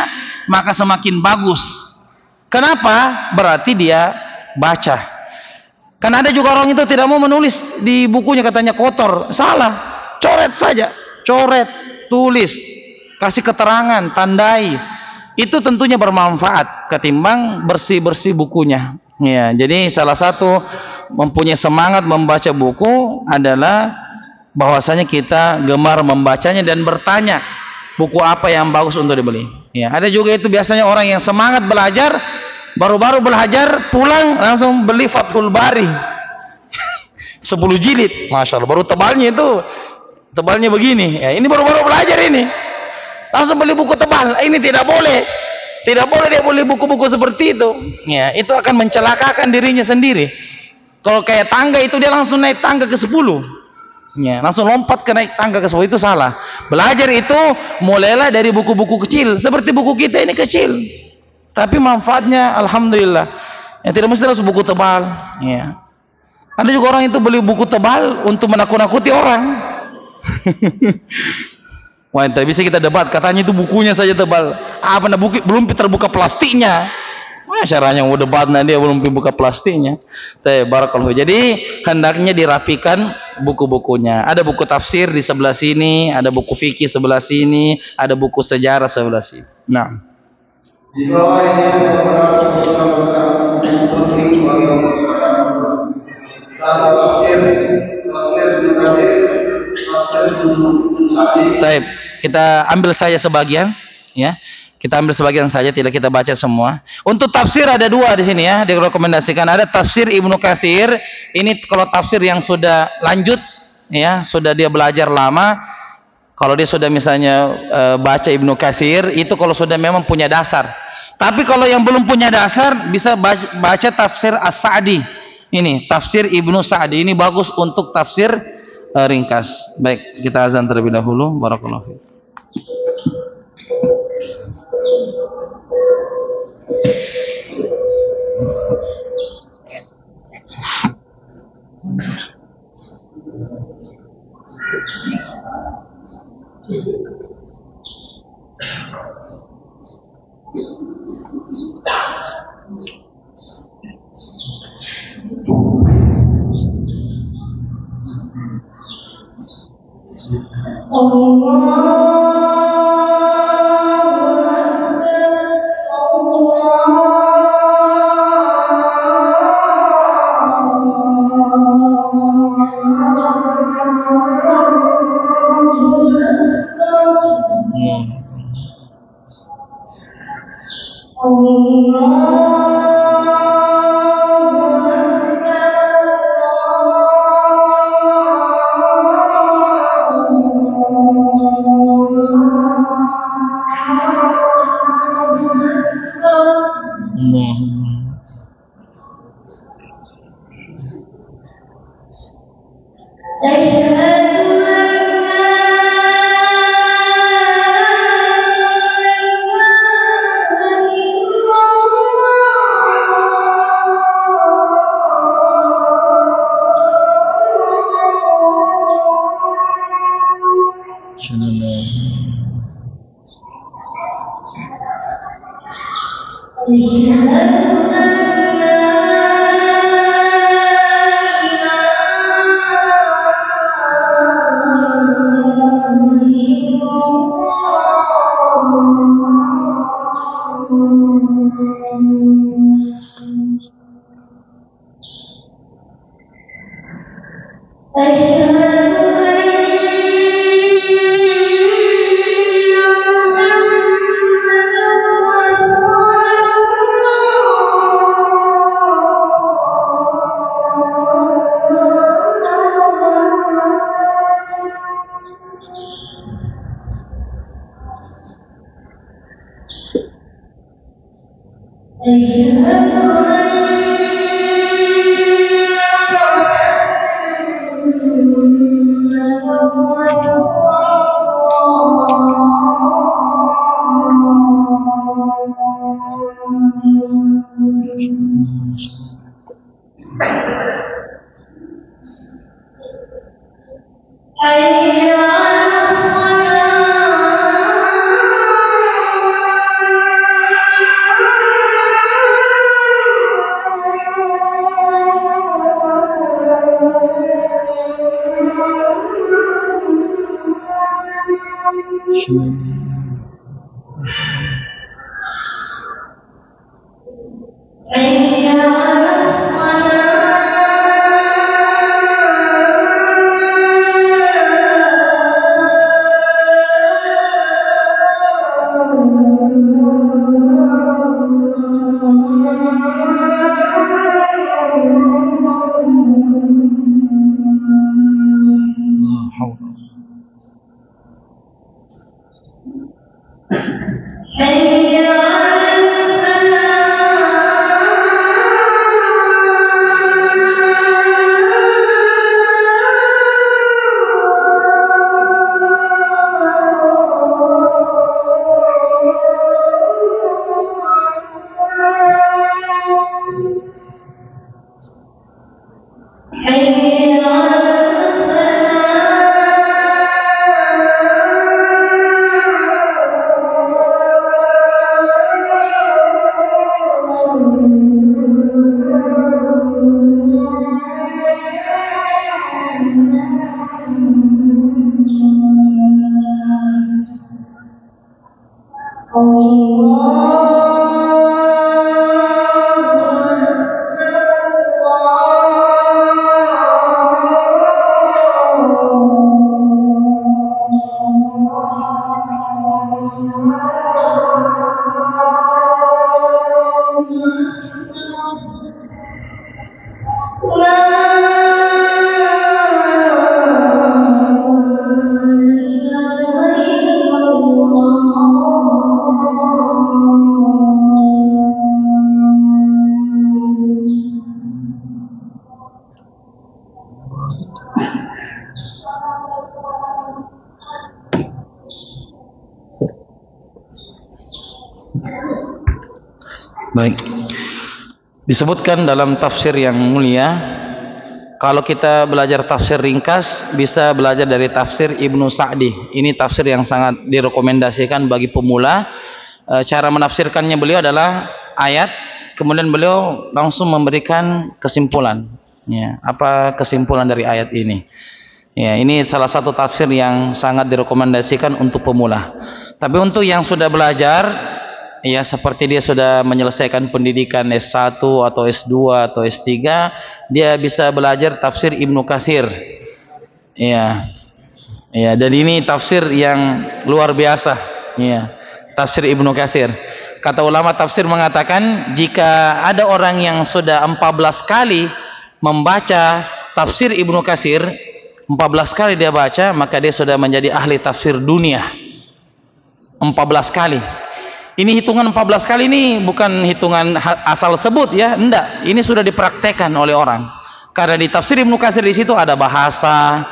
maka semakin bagus. Kenapa? Berarti dia baca. Karena ada juga orang itu tidak mau menulis di bukunya, katanya kotor. Salah. Coret saja. Coret, tulis, kasih keterangan, tandai. Itu tentunya bermanfaat ketimbang bersih-bersih bukunya. Ya, jadi salah satu mempunyai semangat membaca buku adalah bahwasanya kita gemar membacanya dan bertanya buku apa yang bagus untuk dibeli. Ya, ada juga itu biasanya orang yang semangat belajar, baru-baru belajar pulang langsung beli Fathul Bari 10 jilid, masya Allah, baru tebalnya itu, tebalnya begini. Ya, ini baru-baru belajar ini. Langsung beli buku tebal. Ini tidak boleh. Tidak boleh dia beli buku-buku seperti itu. Ya, itu akan mencelakakan dirinya sendiri. Kalau kayak tangga itu dia langsung naik tangga ke 10. Ya, langsung lompat ke naik tangga ke 10, itu salah. Belajar itu mulailah dari buku-buku kecil. Seperti buku kita ini kecil. Tapi manfaatnya alhamdulillah. Ya, tidak mesti harus buku tebal. Ya. Ada juga orang itu beli buku tebal untuk menakut-nakuti orang. Wah, tidak bisa kita debat, katanya itu bukunya saja tebal. Apa buku belum terbuka plastiknya. Wah, caranya mau debat nanti dia belum buka plastiknya. Barakallahu. Jadi hendaknya dirapikan buku-bukunya. Ada buku tafsir di sebelah sini, ada buku fikih sebelah sini, ada buku sejarah sebelah sini. Nah, di bawah ini ada beberapa buku penting bagi perpustakaan. Satu tafsir Taib, kita ambil saja sebagian, ya. Kita ambil sebagian saja, tidak kita baca semua. Untuk tafsir ada dua di sini ya, direkomendasikan. Ada tafsir Ibnu Katsir. Ini kalau tafsir yang sudah lanjut, ya, sudah dia belajar lama. Kalau dia sudah misalnya baca Ibnu Katsir, itu kalau sudah memang punya dasar. Tapi kalau yang belum punya dasar, bisa baca tafsir As-Sa'di. Ini tafsir Ibnu Sa'di. Ini bagus untuk tafsir ringkas. Baik, kita azan terlebih dahulu. Barakallahu fiik. Baik. Disebutkan dalam tafsir yang mulia, kalau kita belajar tafsir ringkas bisa belajar dari tafsir Ibnu Sa'di. Ini tafsir yang sangat direkomendasikan bagi pemula. Cara menafsirkannya beliau adalah ayat, kemudian beliau langsung memberikan kesimpulan. Ya, apa kesimpulan dari ayat ini? Ya, ini salah satu tafsir yang sangat direkomendasikan untuk pemula. Tapi untuk yang sudah belajar, ya seperti dia sudah menyelesaikan pendidikan S1 atau S2 atau S3, dia bisa belajar tafsir Ibnu Katsir. Ya. Ya, dan ini tafsir yang luar biasa. Ya. Tafsir Ibnu Katsir. Kata ulama tafsir mengatakan, jika ada orang yang sudah 14 kali membaca tafsir Ibnu Katsir, 14 kali dia baca, maka dia sudah menjadi ahli tafsir dunia. 14 kali. Ini hitungan 14 kali ini bukan hitungan asal sebut ya, enggak. Ini sudah dipraktekkan oleh orang. Karena di tafsir Ibnu Katsir di situ ada bahasa,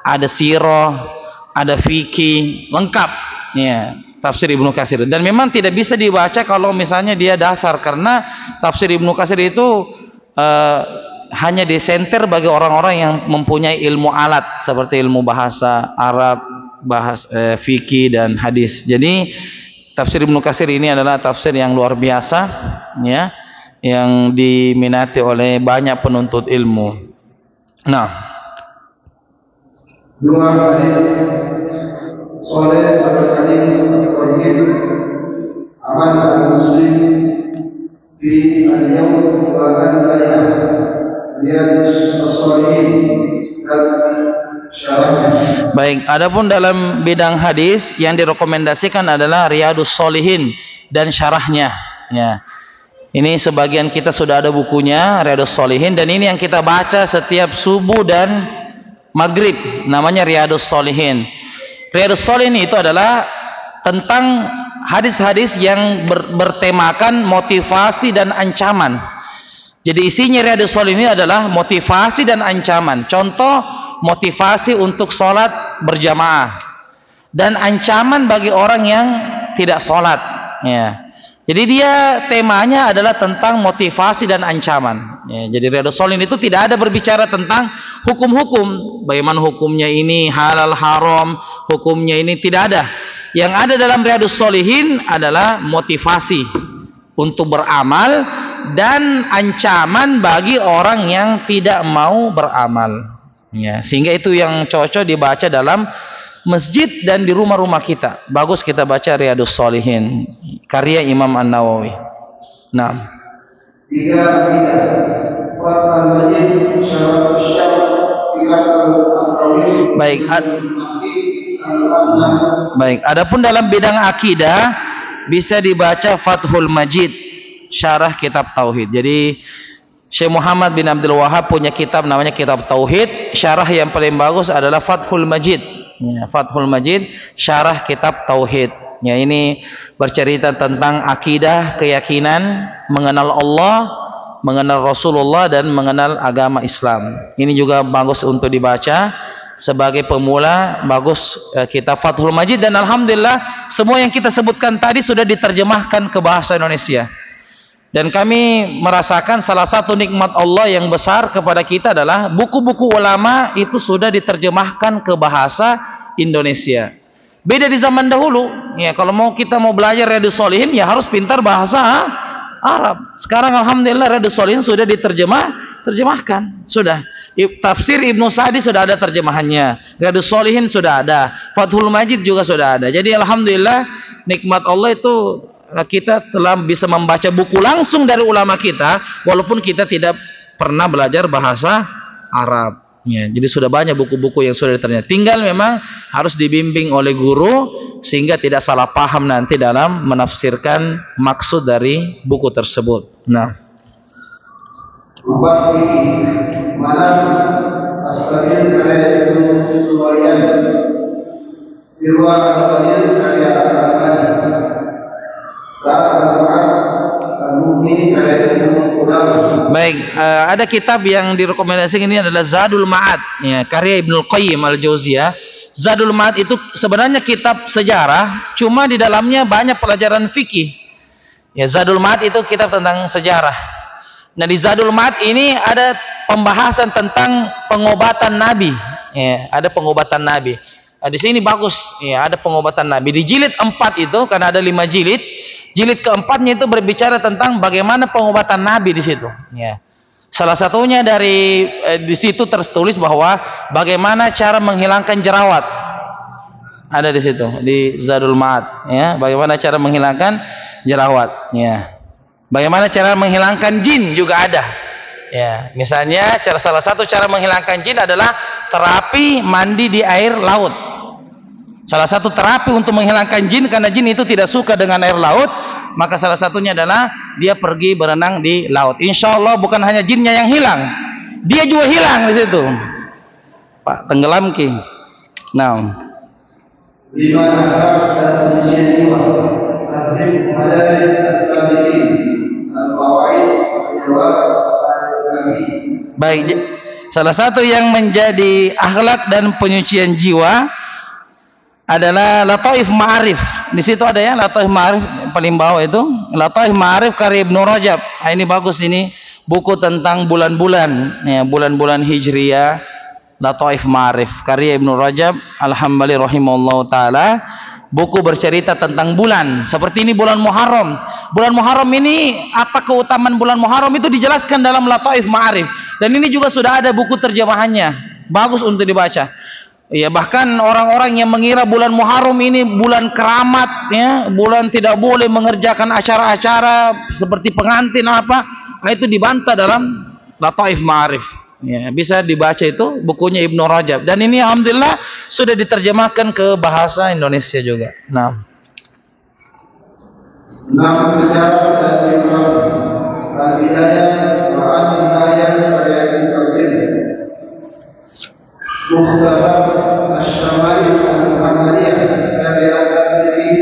ada sirah, ada fikih, lengkap. Ya, tafsir Ibnu Katsir. Dan memang tidak bisa dibaca kalau misalnya dia dasar, karena tafsir Ibnu Katsir itu hanya disenter bagi orang-orang yang mempunyai ilmu alat seperti ilmu bahasa Arab, bahasa fikih dan hadis. Jadi tafsir Ibnu Katsir ini adalah tafsir yang luar biasa, ya, yang diminati oleh banyak penuntut ilmu. Nah, dua hadis soleh atau hadis tauhid aman al-muslim fi al-yawm wa al-laylah riyadus as-salihin dan Baik, adapun dalam bidang hadis yang direkomendasikan adalah Riyadhus Shalihin dan syarahnya. Ya. Ini sebagian kita sudah ada bukunya Riyadhus Shalihin, dan ini yang kita baca setiap subuh dan maghrib, namanya Riyadhus Shalihin. Riyadhus Shalihin itu adalah tentang hadis-hadis yang bertemakan motivasi dan ancaman. Jadi isinya Riyadhus Shalihin ini adalah motivasi dan ancaman. Contoh, motivasi untuk sholat berjamaah dan ancaman bagi orang yang tidak sholat. Ya. Jadi dia temanya adalah tentang motivasi dan ancaman. Ya, jadi Riyadhus Shalihin itu tidak ada berbicara tentang hukum-hukum, bagaimana hukumnya ini halal haram, hukumnya ini tidak ada. Yang ada dalam Riyadhus Shalihin adalah motivasi untuk beramal dan ancaman bagi orang yang tidak mau beramal. Ya, sehingga itu yang cocok dibaca dalam masjid dan di rumah-rumah kita. Bagus kita baca Riyadhus Shalihin karya Imam An-Nawawi. Nah, baik. Baik, adapun dalam bidang akidah bisa dibaca Fathul Majid, syarah kitab tauhid. Jadi Syekh Muhammad bin Abdul Wahab punya kitab namanya Kitab Tauhid. Syarah yang paling bagus adalah Fathul Majid. Ya, Fathul Majid, syarah kitab Tauhid. Ya, ini bercerita tentang akidah, keyakinan, mengenal Allah, mengenal Rasulullah, dan mengenal agama Islam. Ini juga bagus untuk dibaca sebagai pemula. Bagus kitab Fathul Majid, dan alhamdulillah semua yang kita sebutkan tadi sudah diterjemahkan ke bahasa Indonesia. Dan kami merasakan salah satu nikmat Allah yang besar kepada kita adalah buku-buku ulama itu sudah diterjemahkan ke bahasa Indonesia. Beda di zaman dahulu, ya kalau kita mau belajar Riyadhus Shalihin ya harus pintar bahasa Arab. Sekarang alhamdulillah Riyadhus Shalihin sudah terjemahkan, sudah. Tafsir Ibnu Sa'di sudah ada terjemahannya, Riyadhus Shalihin sudah ada, Fathul Majid juga sudah ada. Jadi alhamdulillah nikmat Allah itu kita telah bisa membaca buku langsung dari ulama kita walaupun kita tidak pernah belajar bahasa Arab. Ya, jadi sudah banyak buku-buku yang sudah diterjemahkan. Tinggal memang harus dibimbing oleh guru sehingga tidak salah paham nanti dalam menafsirkan maksud dari buku tersebut. Nah, baik, ada kitab yang direkomendasikan ini adalah Zadul Ma'ad, ya, karya Ibnul Qayyim Al-Jauziyah. Zadul Ma'ad itu sebenarnya kitab sejarah, cuma di dalamnya banyak pelajaran fikih. Ya, Zadul Ma'ad itu kitab tentang sejarah. Nah, di Zadul Ma'ad ini ada pembahasan tentang pengobatan Nabi. Ya, ada pengobatan Nabi. Nah, di sini bagus, ya, ada pengobatan Nabi. Di jilid 4 itu, karena ada 5 jilid. Jilid keempatnya itu berbicara tentang bagaimana pengobatan Nabi di situ. Ya. Salah satunya di situ tertulis bahwa bagaimana cara menghilangkan jerawat. Ada di situ di Zadul Ma'ad. Ya, bagaimana cara menghilangkan jerawat. Ya. Bagaimana cara menghilangkan jin juga ada. Ya, misalnya salah satu cara menghilangkan jin adalah terapi mandi di air laut. Salah satu terapi untuk menghilangkan jin, karena jin itu tidak suka dengan air laut, maka salah satunya adalah dia pergi berenang di laut. Insya Allah bukan hanya jinnya yang hilang, dia juga hilang di situ. Pak, tenggelam ki. Nah, baik, salah satu yang menjadi akhlak dan penyucian jiwa adalah Lataif Ma'arif. Di situ ada ya Lataif Ma'arif paling bawah itu. Lataif Ma'arif karya Ibnu Rajab. Nah, ini bagus, ini buku tentang bulan-bulan, ya, bulan-bulan Hijriyah. Lataif Ma'arif karya Ibnu Rajab Al-Hambali rahimahullahu taala. Buku bercerita tentang bulan. Seperti ini bulan Muharram. Bulan Muharram ini apa keutamaan bulan Muharram itu dijelaskan dalam Lataif Ma'arif. Dan ini juga sudah ada buku terjemahannya. Bagus untuk dibaca. Ya, bahkan orang-orang yang mengira bulan Muharram ini bulan keramat, ya, bulan tidak boleh mengerjakan acara-acara seperti pengantin apa, itu dibantah dalam Lataif Ma'arif. Ya, bisa dibaca itu bukunya Ibnu Rajab. Dan ini alhamdulillah sudah diterjemahkan ke bahasa Indonesia juga. Nah, sejarah dan biografi Al-Bidayah wa An-Nihayah karya Ibnu Katsir, Mukhtasar Asy-Syama'il Al-Muhammadiyah karya At-Tirmidzi,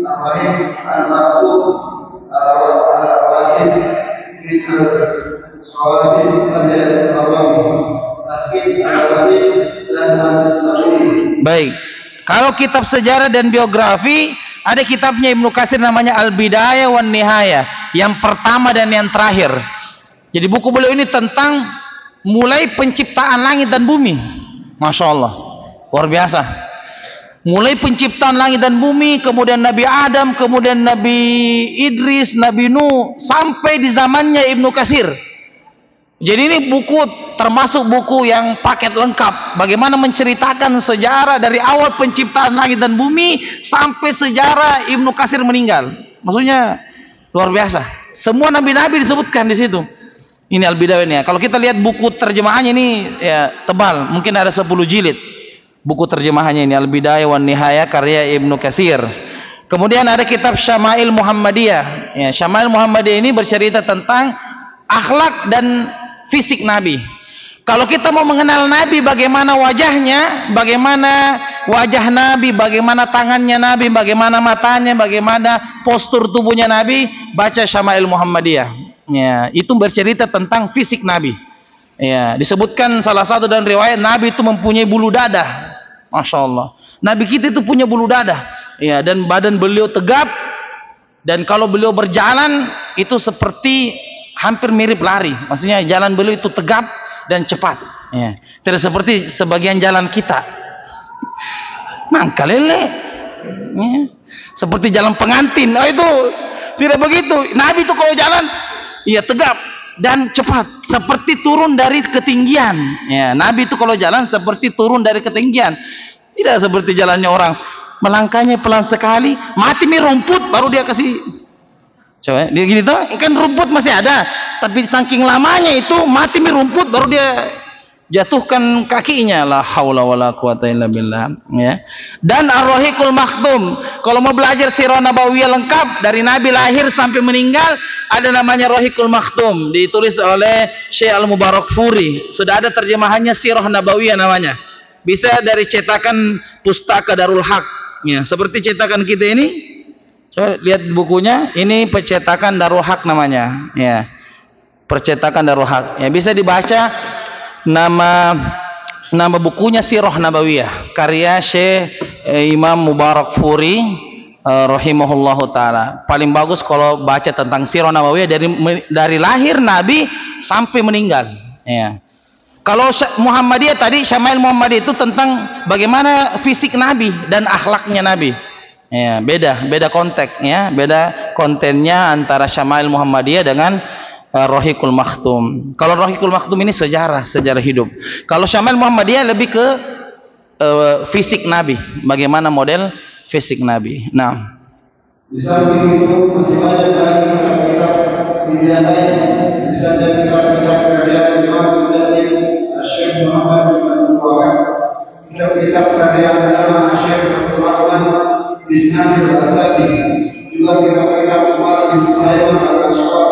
Ar-Rahim Al-Maktub Al-Qawasid fi Al-Qawasid karya Al-Rawi, Tahqiq Al-Wadi dan Al-Mustaqim. baik. Kalau kitab sejarah dan biografi, ada kitabnya Ibnu Katsir namanya Al-Bidayah wan Nihayah, yang pertama dan yang terakhir. Jadi buku beliau ini tentang mulai penciptaan langit dan bumi. Masya Allah, luar biasa. Mulai penciptaan langit dan bumi, kemudian Nabi Adam, kemudian Nabi Idris, Nabi Nuh, sampai di zamannya Ibnu Katsir. Jadi ini buku termasuk buku yang paket lengkap, bagaimana menceritakan sejarah dari awal penciptaan langit dan bumi sampai sejarah Ibnu Katsir meninggal. Maksudnya luar biasa. Semua nabi-nabi disebutkan di situ. Ini Al-Bidayah ini. Kalau kita lihat buku terjemahannya ini ya tebal, mungkin ada 10 jilid. Buku terjemahannya ini Al-Bidayah wan Nihayah karya Ibnu Katsir. Kemudian ada kitab Syama'il Muhammadiyah. Ya, Syama'il Muhammadiyah ini bercerita tentang akhlak dan fisik Nabi. Kalau kita mau mengenal Nabi, bagaimana wajahnya, bagaimana wajah Nabi, bagaimana tangannya Nabi, bagaimana matanya, bagaimana postur tubuhnya Nabi, baca Syama'il Muhammadiyah. Ya, itu bercerita tentang fisik Nabi. Ya, disebutkan salah satu dalam riwayat Nabi itu mempunyai bulu dada. Masya Allah. Nabi kita itu punya bulu dada. Ya, dan badan beliau tegap. Dan kalau beliau berjalan itu seperti hampir mirip lari, maksudnya jalan beliau itu tegap dan cepat, ya. Tidak seperti sebagian jalan kita, nangka lele, ya. Seperti jalan pengantin. Oh, itu tidak begitu. Nabi itu kalau jalan, ya tegap dan cepat, seperti turun dari ketinggian. Ya, Nabi itu kalau jalan seperti turun dari ketinggian, tidak seperti jalannya orang, melangkahnya pelan sekali, mati nih rumput baru dia kasih. Coba dia gini tuh, kan rumput masih ada, tapi saking lamanya itu mati nih rumput baru dia jatuhkan kakinya. La haula wala quwata illa billah, ya. Dan Ar-Rahiqul Makhtum, kalau mau belajar sirah nabawiyah lengkap dari Nabi lahir sampai meninggal, ada namanya Rahiqul Makhtum, ditulis oleh Syekh Al-Mubarakfuri. Sudah ada terjemahannya sirah nabawiyah namanya. Bisa dari cetakan Pustaka Darul Haq, ya. Seperti cetakan kita ini. Coba lihat bukunya, ini percetakan Darul Haq namanya, ya. Percetakan Darul Haq. Ya, bisa dibaca nama bukunya Sirah Nabawiyah, karya Syekh Imam Mubarakfuri rahimahullahu taala. Paling bagus kalau baca tentang Sirah Nabawiyah dari lahir Nabi sampai meninggal, ya. Kalau Muhammadiyah tadi, Syama'il Muhammadiyah itu tentang bagaimana fisik Nabi dan akhlaknya Nabi. Ya, beda konteks, ya, beda kontennya antara Syama'il Muhammadiyah dengan Rahiqul Makhtum. Kalau Rahiqul Makhtum ini sejarah hidup. Kalau Syama'il Muhammadiyah lebih ke fisik Nabi, bagaimana model fisik Nabi. Nah, di samping itu masih banyak lagi kitab-kitab pilihan lain. Bisa jadi kitab-kitab karya Imam Mujahid Syekh Muhammad bin Abdul Wahab, kitab-kitab karya Ulama Syekh Abdul Rahman bin Nasir Al-Asadi, juga kitab-kitab Umar bin Sulaiman Al-Ashqar,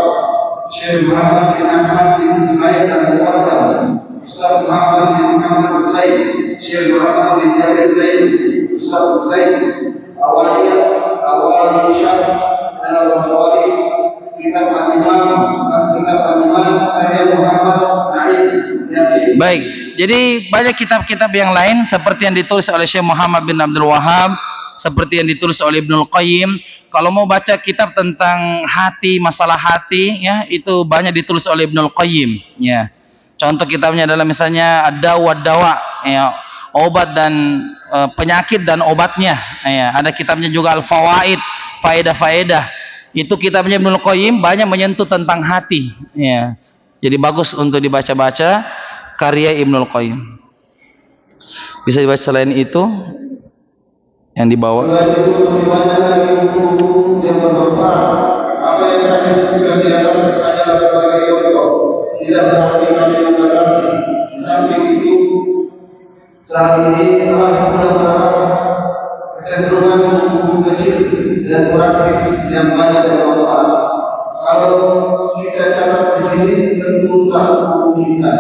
Syekh Muhammad bin Ahmad bin Ismail Al-Muqaddam, Ustaz Muhammad bin Muhammad Zaid, Syekh Muhammad bin Jabir Zaid, Ustaz Zaid, Awali Syah dan Al-Awali, kitab Al-Imam, kitab Al-Imam karya Muhammad Naim Yasin. Baik, jadi banyak kitab-kitab yang lain seperti yang ditulis oleh Syekh Muhammad bin Abdul Wahab, seperti yang ditulis oleh Ibnul Qayyim. Kalau mau baca kitab tentang hati, masalah hati, ya, itu banyak ditulis oleh Ibnul Qayyim, ya. Contoh kitabnya adalah misalnya Ad-Dawa Dawa, ya, obat dan penyakit dan obatnya, ya. Ada kitabnya juga Al-Fawaid, faedah-faedah. Itu kitabnya Ibnul Qayyim banyak menyentuh tentang hati, ya. Jadi bagus untuk dibaca-baca karya Ibnul Qayyim. Bisa dibaca selain itu yang dibawa. Selain itu masih banyak lagi buku-buku yang bermanfaat. Apa yang kami sebutkan di atas adalah sebagai contoh, tidak berarti kami membatasi. Di samping itu Saat ini telah mendapat kecenderungan buku kecil dan praktis yang banyak bermanfaat. Kalau kita catat di sini tentu tak memungkinkan.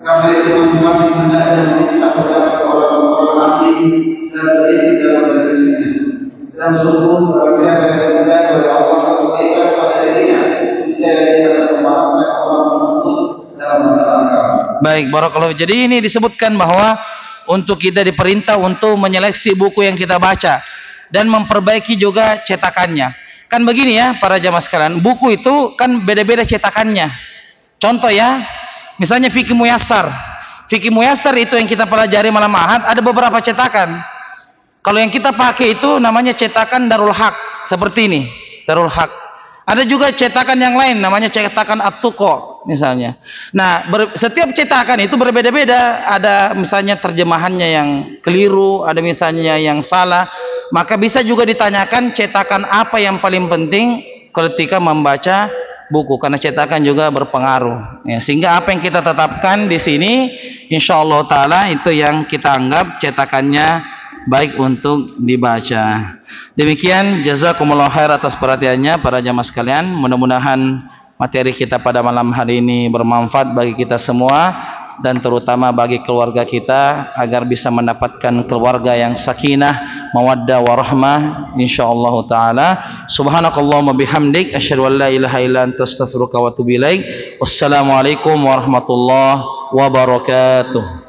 Karena itu masing-masing hendaknya meminta pendapat orang-orang ahli dan teliti dalam menulisnya. Dan sungguh barang siapa yang dimuliakan oleh Allah kebaikan pada dirinya, niscaya dia akan memaafkan orang tersebut dalam masalah agama. Baik, barakallahu. Jadi ini disebutkan bahwa untuk kita diperintah untuk menyeleksi buku yang kita baca dan memperbaiki juga cetakannya. Kan begini ya para jamaah sekalian, buku itu kan beda-beda cetakannya. Contoh ya, misalnya Fikih Muyassar. Fikih Muyassar itu yang kita pelajari malam Ahad, ada beberapa cetakan. Kalau yang kita pakai itu namanya cetakan Darul Haq, seperti ini, Darul Haq. Ada juga cetakan yang lain namanya cetakan At-Tuqa misalnya. Nah, setiap cetakan itu berbeda-beda. Ada misalnya terjemahannya yang keliru, ada misalnya yang salah. Maka bisa juga ditanyakan cetakan apa yang paling penting ketika membaca buku, karena cetakan juga berpengaruh. Ya, sehingga apa yang kita tetapkan di sini insyaallah taala itu yang kita anggap cetakannya baik untuk dibaca. Demikian, jazakumullah khair atas perhatiannya para jamaah sekalian. Mudah-mudahan materi kita pada malam hari ini bermanfaat bagi kita semua dan terutama bagi keluarga kita agar bisa mendapatkan keluarga yang sakinah, mawaddah warahmah insyaallah taala. Subhanakallahumma bihamdik asyhadu an la ilaha illa anta astaghfiruka wa atubu ilaik. Wassalamualaikum warahmatullahi wabarakatuh.